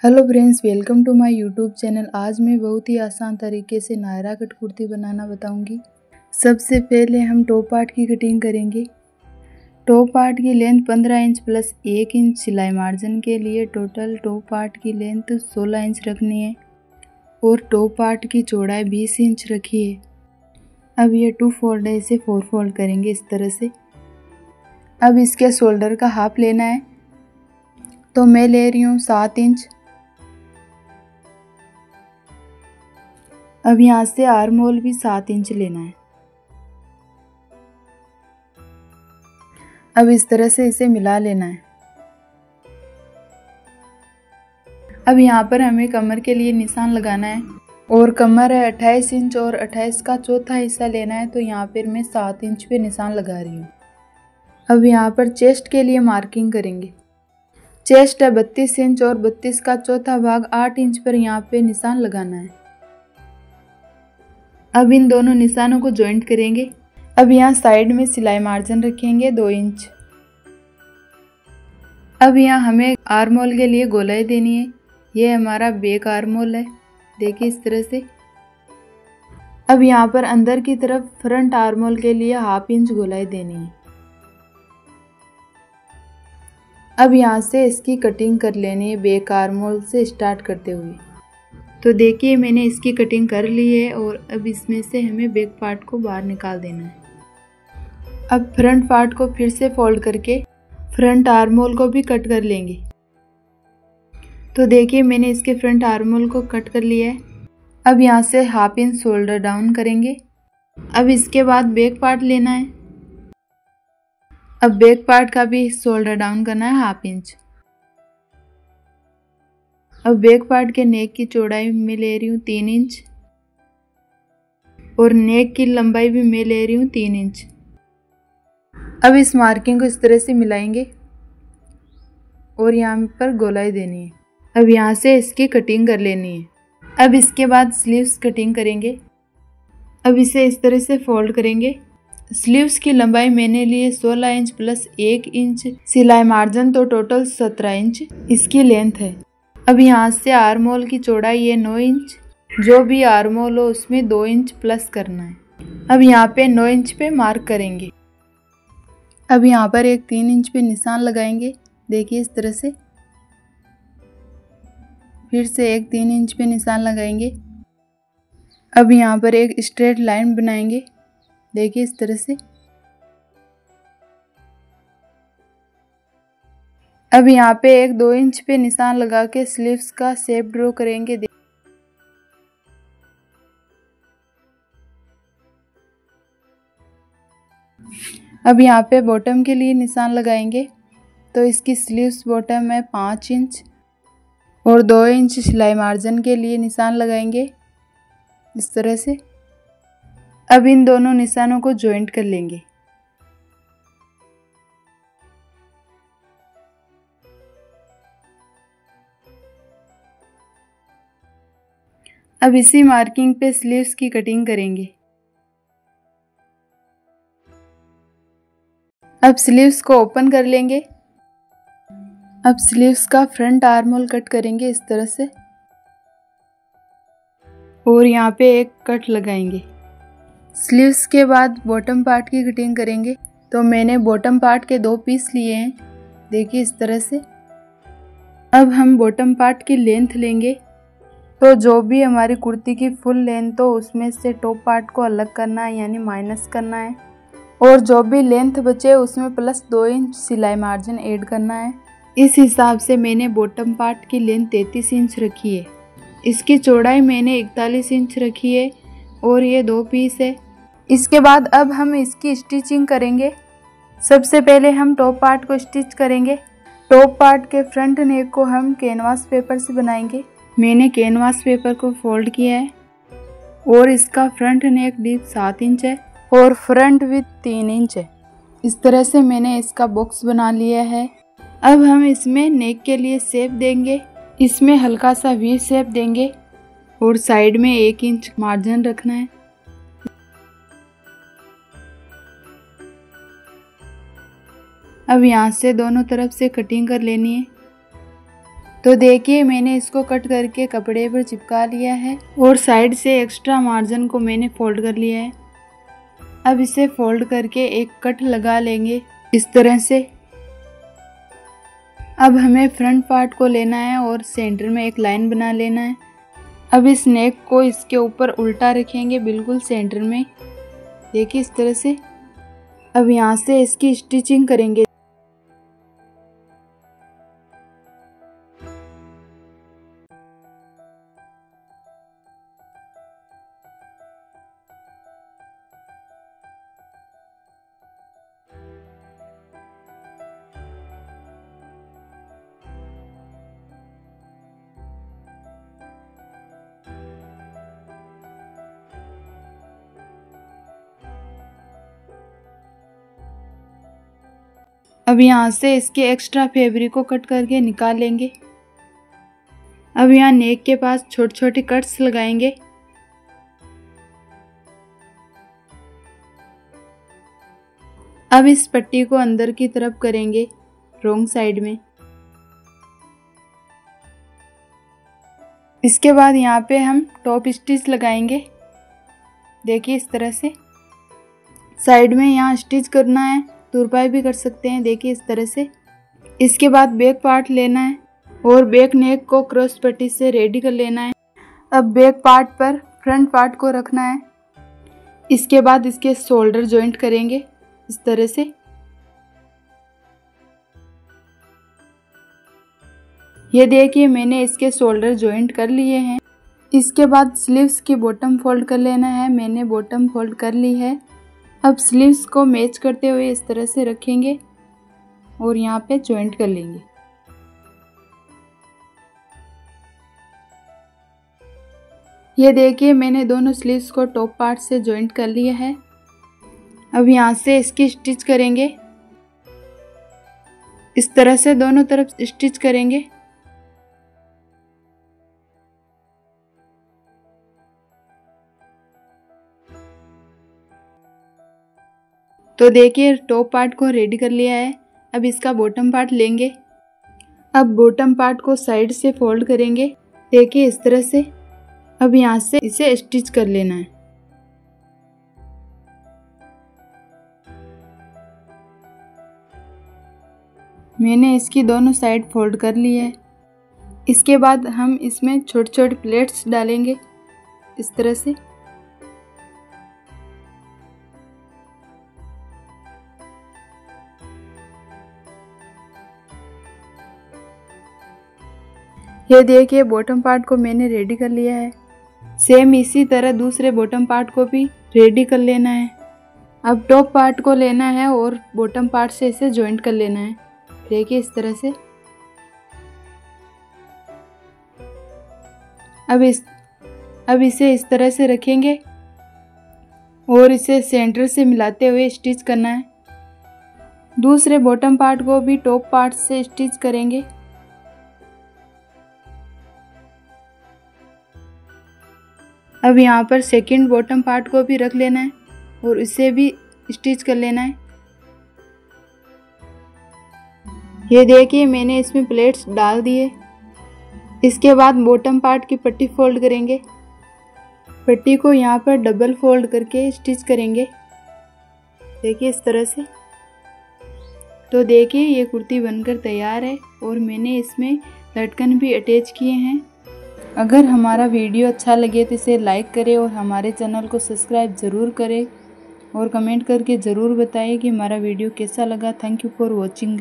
Hello friends, welcome to my YouTube channel. आज मैं बहुत ही आसान तरीके से नायरा कट कुर्ती बनाना बताऊंगी। सबसे पहले हम टॉप पार्ट की कटिंग करेंगे। टॉप पार्ट की लेंथ 15 इंच प्लस 1 इंच सिलाई मार्जिन के लिए टोटल टॉप पार्ट की लेंथ 16 इंच रखनी है और टॉप पार्ट की चौड़ाई 20 इंच रखी है। अब ये 2 फोल्ड है, इसे 4 फोल्ड करेंगे इस तरह से। अब इसके शोल्डर का हाफ लेना है, तो मैं ले रही हूँ 7 इंच। अब यहाँ से आर्म होल भी 7 इंच लेना है। अब इस तरह से इसे मिला लेना है। अब यहाँ पर हमें कमर के लिए निशान लगाना है और कमर है 28 इंच और 28 का चौथा हिस्सा लेना है, तो यहाँ पर मैं 7 इंच पे निशान लगा रही हूँ। अब यहाँ पर चेस्ट के लिए मार्किंग करेंगे। चेस्ट है 32 इंच और 32 का चौथा भाग 8 इंच पर यहाँ पे निशान लगाना है। अब इन दोनों निशानों को जॉइंट करेंगे। अब यहाँ साइड में सिलाई मार्जिन रखेंगे 2 इंच। अब यहाँ हमें आर्म होल के लिए गोलाई देनी है। ये हमारा बैक आर्म होल है, देखिए इस तरह से। अब यहाँ पर अंदर की तरफ फ्रंट आर्म होल के लिए हाफ इंच गोलाई देनी है। अब यहाँ से इसकी कटिंग कर लेनी है बैक आर्म होल से स्टार्ट करते हुए। तो देखिए मैंने इसकी कटिंग कर ली है और अब इसमें से हमें बैक पार्ट को बाहर निकाल देना है। अब फ्रंट पार्ट को फिर से फोल्ड करके फ्रंट आर्म होल को भी कट कर लेंगे। तो देखिए मैंने इसके फ्रंट आर्म होल को कट कर लिया है। अब यहाँ से हाफ इंच शोल्डर डाउन करेंगे। अब इसके बाद बैक पार्ट लेना है। अब बैक पार्ट का भी शोल्डर डाउन करना है हाफ इंच। अब बैक पार्ट के नेक की चौड़ाई मैं ले रही हूँ 3 इंच और नेक की लंबाई भी मैं ले रही हूँ 3 इंच। अब इस मार्किंग को इस तरह से मिलाएंगे और यहाँ पर गोलाई देनी है। अब यहाँ से इसकी कटिंग कर लेनी है। अब इसके बाद स्लीव्स कटिंग करेंगे। अब इसे इस तरह से फोल्ड करेंगे। स्लीव्स की लंबाई मैंने ली है 16 इंच प्लस 1 इंच सिलाई मार्जिन, तो टोटल 17 इंच इसकी लेंथ है। अब यहाँ से आर्म होल की चौड़ाई है 9 इंच। जो भी आर्म होल हो उसमें 2 इंच प्लस करना है। अब यहाँ पे 9 इंच पे मार्क करेंगे। अब यहाँ पर एक 3 इंच पे निशान लगाएंगे, देखिए इस तरह से। फिर से एक 3 इंच पे निशान लगाएंगे। अब यहाँ पर एक स्ट्रेट लाइन बनाएंगे, देखिए इस तरह से। अब यहाँ पे एक 2 इंच पे निशान लगा के स्लीव्स का शेप ड्रॉ करेंगे। अब यहाँ पे बॉटम के लिए निशान लगाएंगे, तो इसकी स्लीव्स बॉटम है 5 इंच और 2 इंच सिलाई मार्जिन के लिए निशान लगाएंगे इस तरह से। अब इन दोनों निशानों को जॉइंट कर लेंगे। अब इसी मार्किंग पे स्लीव्स की कटिंग करेंगे। अब स्लीव्स को ओपन कर लेंगे। अब स्लीव्स का फ्रंट आर्म होल कट करेंगे इस तरह से और यहाँ पे एक कट लगाएंगे। स्लीव्स के बाद बॉटम पार्ट की कटिंग करेंगे। तो मैंने बॉटम पार्ट के 2 पीस लिए हैं, देखिए इस तरह से। अब हम बॉटम पार्ट की लेंथ लेंगे। तो जो भी हमारी कुर्ती की फुल लेंथ हो उसमें से टॉप पार्ट को अलग करना है, यानी माइनस करना है, और जो भी लेंथ बचे उसमें प्लस 2 इंच सिलाई मार्जिन ऐड करना है। इस हिसाब से मैंने बॉटम पार्ट की लेंथ 33 इंच रखी है। इसकी चौड़ाई मैंने 41 इंच रखी है और ये 2 पीस है। इसके बाद अब हम इसकी स्टिचिंग करेंगे। सबसे पहले हम टॉप पार्ट को स्टिच करेंगे। टॉप पार्ट के फ्रंट नेक को हम कैनवास पेपर से बनाएंगे। मैंने कैनवास पेपर को फोल्ड किया है और इसका फ्रंट नेक डीप 7 इंच है और फ्रंट विड्थ 3 इंच है। इस तरह से मैंने इसका बॉक्स बना लिया है। अब हम इसमें नेक के लिए शेप देंगे। इसमें हल्का सा वी शेप देंगे और साइड में 1 इंच मार्जिन रखना है। अब यहाँ से दोनों तरफ से कटिंग कर लेनी है। तो देखिए मैंने इसको कट करके कपड़े पर चिपका लिया है और साइड से एक्स्ट्रा मार्जिन को मैंने फोल्ड कर लिया है। अब इसे फोल्ड करके एक कट लगा लेंगे इस तरह से। अब हमें फ्रंट पार्ट को लेना है और सेंटर में एक लाइन बना लेना है। अब इस नेक को इसके ऊपर उल्टा रखेंगे बिल्कुल सेंटर में, देखिए इस तरह से। अब यहाँ से इसकी स्टिचिंग करेंगे। अब यहाँ से इसके एक्स्ट्रा फैब्रिक को कट करके निकाल लेंगे। अब यहाँ नेक के पास छोटे छोटे कट्स लगाएंगे। अब इस पट्टी को अंदर की तरफ करेंगे रॉन्ग साइड में। इसके बाद यहाँ पे हम टॉप स्टिच लगाएंगे, देखिए इस तरह से। साइड में यहाँ स्टिच करना है, तुरपाई भी कर सकते हैं, देखिए इस तरह से। इसके बाद बैक पार्ट लेना है और बैक नेक को क्रॉस पट्टी से रेडी कर लेना है। अब बैक पार्ट पर फ्रंट पार्ट को रखना है। इसके बाद इसके शोल्डर जॉइंट करेंगे इस तरह से। ये देखिए मैंने इसके शोल्डर जॉइंट कर लिए हैं। इसके बाद स्लीव्स की बॉटम फोल्ड कर लेना है, मैंने बॉटम फोल्ड कर ली है। अब स्लीव्स को मैच करते हुए इस तरह से रखेंगे और यहाँ पे जॉइंट कर लेंगे। ये देखिए मैंने दोनों स्लीव्स को टॉप पार्ट से जॉइंट कर लिया है। अब यहाँ से इसकी स्टिच करेंगे इस तरह से, दोनों तरफ स्टिच करेंगे। तो देखिए टॉप पार्ट को रेडी कर लिया है। अब इसका बॉटम पार्ट लेंगे। अब बॉटम पार्ट को साइड से फोल्ड करेंगे, देखिए इस तरह से। अब यहाँ से इसे स्टिच कर लेना है। मैंने इसकी दोनों साइड फोल्ड कर ली है। इसके बाद हम इसमें छोटे छोटे प्लेट्स डालेंगे इस तरह से। ये देखिए बॉटम पार्ट को मैंने रेडी कर लिया है। सेम इसी तरह दूसरे बॉटम पार्ट को भी रेडी कर लेना है। अब टॉप पार्ट को लेना है और बॉटम पार्ट से इसे जॉइंट कर लेना है, देखिए इस तरह से। अब इसे इस तरह से रखेंगे और इसे सेंटर से मिलाते हुए स्टिच करना है। दूसरे बॉटम पार्ट को भी टॉप पार्ट से स्टिच करेंगे। अब यहाँ पर सेकंड बॉटम पार्ट को भी रख लेना है और इसे भी स्टिच कर लेना है। ये देखिए मैंने इसमें प्लेट्स डाल दिए। इसके बाद बॉटम पार्ट की पट्टी फोल्ड करेंगे। पट्टी को यहाँ पर डबल फोल्ड करके स्टिच करेंगे, देखिए इस तरह से। तो देखिए ये कुर्ती बनकर तैयार है और मैंने इसमें लटकन भी अटैच किए हैं। अगर हमारा वीडियो अच्छा लगे तो इसे लाइक करें और हमारे चैनल को सब्सक्राइब ज़रूर करें और कमेंट करके ज़रूर बताएं कि हमारा वीडियो कैसा लगा। Thank you for watching.